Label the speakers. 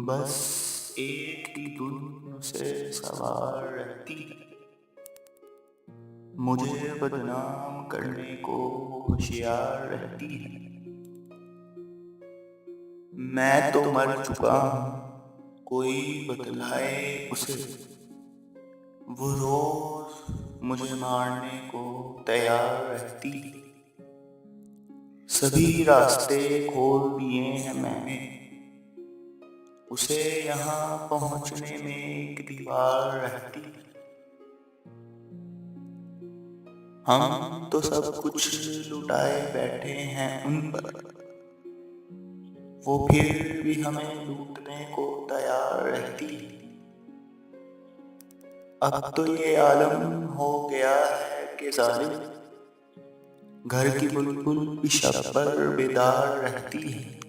Speaker 1: बस एक ही धुन से सवार रहती है, मुझे बदनाम करने को होशियार रहती है। मैं तो मर चुका हूँ, कोई बतलाए उसे। वो रोज मुझे मारने को तैयार रहती है। सभी रास्ते खोल दिए हैं मैंने, उसे यहाँ पहुँचने में एक दीवार रहती है। हम तो सब कुछ लुटाए बैठे हैं उन पर, वो फिर भी हमें लूटने को तैयार रहती है। अब तो ये आलम हो गया है कि जालिम घर की बुलबुल भी शब पर बेदार रहती है।